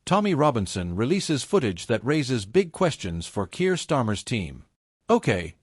Tommy Robinson releases footage that raises big questions for Keir Starmer's team. Okay,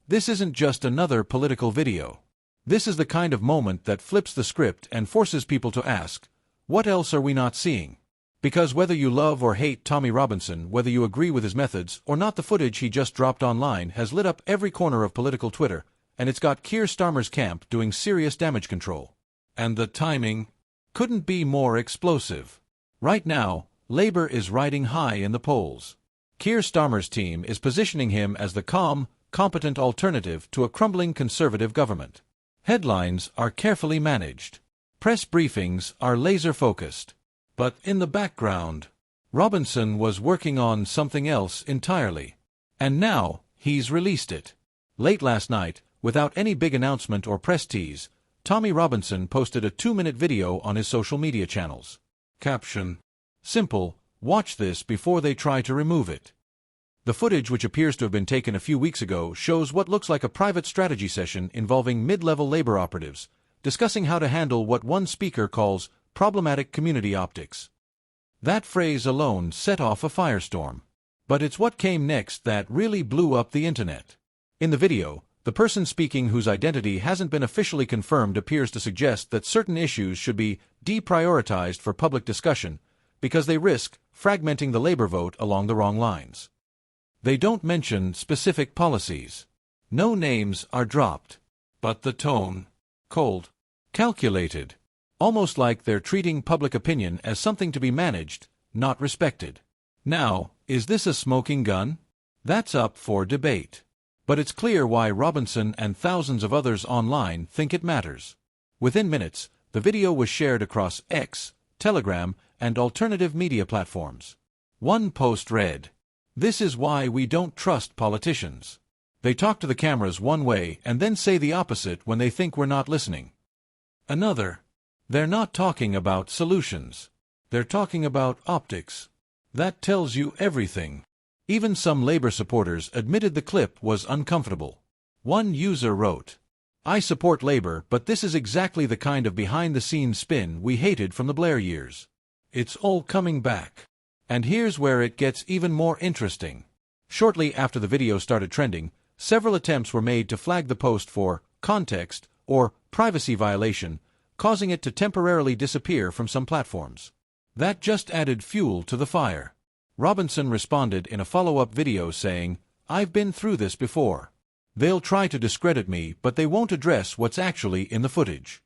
this isn't just another political video. This is the kind of moment that flips the script and forces people to ask, what else are we not seeing? Because whether you love or hate Tommy Robinson, whether you agree with his methods or not, the footage he just dropped online has lit up every corner of political Twitter, and it's got Keir Starmer's camp doing serious damage control. And the timing couldn't be more explosive. Right now, Labour is riding high in the polls. Keir Starmer's team is positioning him as the calm, competent alternative to a crumbling Conservative government. Headlines are carefully managed. Press briefings are laser-focused. But in the background, Robinson was working on something else entirely. And now, he's released it. Late last night, without any big announcement or press tease, Tommy Robinson posted a 2-minute video on his social media channels. Caption: simple, watch this before they try to remove it. The footage, which appears to have been taken a few weeks ago, shows what looks like a private strategy session involving mid-level Labour operatives, discussing how to handle what one speaker calls problematic community optics. That phrase alone set off a firestorm. But it's what came next that really blew up the internet. In the video, the person speaking, whose identity hasn't been officially confirmed, appears to suggest that certain issues should be deprioritized for public discussion because they risk fragmenting the Labour vote along the wrong lines. They don't mention specific policies. No names are dropped. But the tone, cold, calculated, almost like they're treating public opinion as something to be managed, not respected. Now, is this a smoking gun? That's up for debate. But it's clear why Robinson and thousands of others online think it matters. Within minutes, the video was shared across X, Telegram, and alternative media platforms. One post read, "This is why we don't trust politicians. They talk to the cameras one way and then say the opposite when they think we're not listening." Another, "They're not talking about solutions. They're talking about optics." That tells you everything. Even some Labour supporters admitted the clip was uncomfortable. One user wrote, "I support Labour, but this is exactly the kind of behind-the-scenes spin we hated from the Blair years. It's all coming back." And here's where it gets even more interesting. Shortly after the video started trending, several attempts were made to flag the post for context or privacy violation, causing it to temporarily disappear from some platforms. That just added fuel to the fire. Robinson responded in a follow-up video saying, "I've been through this before. They'll try to discredit me, but they won't address what's actually in the footage."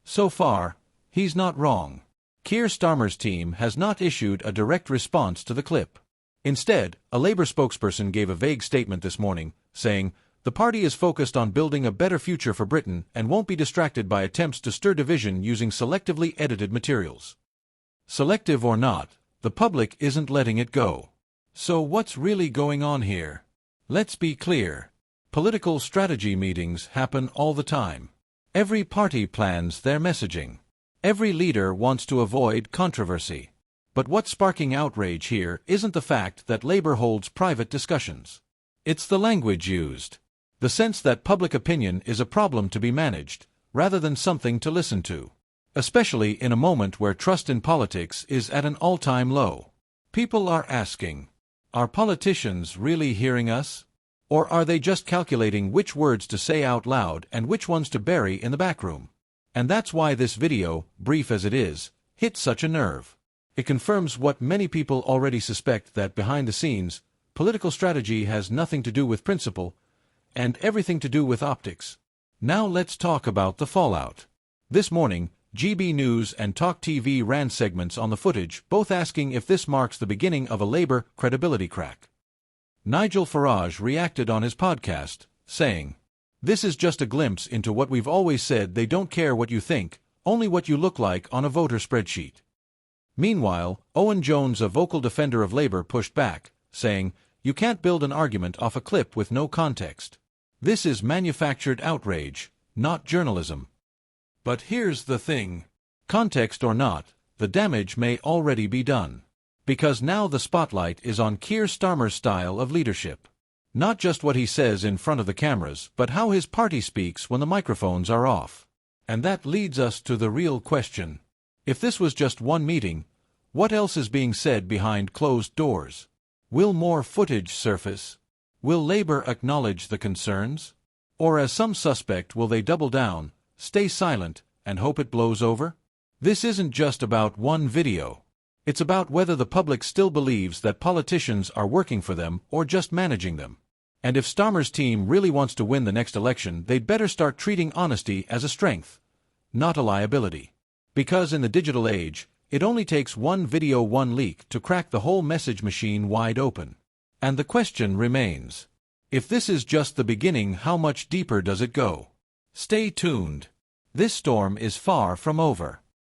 So far, he's not wrong. Keir Starmer's team has not issued a direct response to the clip. Instead, a Labour spokesperson gave a vague statement this morning, saying, "The party is focused on building a better future for Britain and won't be distracted by attempts to stir division using selectively edited materials." Selective or not, the public isn't letting it go. So what's really going on here? Let's be clear. Political strategy meetings happen all the time. Every party plans their messaging. Every leader wants to avoid controversy. But what's sparking outrage here isn't the fact that Labour holds private discussions. It's the language used. The sense that public opinion is a problem to be managed, rather than something to listen to. Especially in a moment where trust in politics is at an all-time low. People are asking, are politicians really hearing us? Or are they just calculating which words to say out loud and which ones to bury in the backroom? And that's why this video, brief as it is, hit such a nerve. It confirms what many people already suspect, that behind the scenes, political strategy has nothing to do with principle, and everything to do with optics. Now let's talk about the fallout. This morning, GB News and Talk TV ran segments on the footage, both asking if this marks the beginning of a Labour credibility crack. Nigel Farage reacted on his podcast, saying, "This is just a glimpse into what we've always said: they don't care what you think, only what you look like on a voter spreadsheet." Meanwhile, Owen Jones, a vocal defender of Labour, pushed back, saying, "You can't build an argument off a clip with no context. This is manufactured outrage, not journalism." But here's the thing. Context or not, the damage may already be done. Because now the spotlight is on Keir Starmer's style of leadership. Not just what he says in front of the cameras, but how his party speaks when the microphones are off. And that leads us to the real question. If this was just one meeting, What else is being said behind closed doors? Will more footage surface? Will Labour acknowledge the concerns? Or as some suspect, will they double down, stay silent, and hope it blows over? This isn't just about one video. It's about whether the public still believes that politicians are working for them or just managing them. And if Starmer's team really wants to win the next election, they'd better start treating honesty as a strength, not a liability. Because in the digital age, it only takes one video, one leak to crack the whole message machine wide open. And the question remains, if this is just the beginning, how much deeper does it go? Stay tuned. This storm is far from over.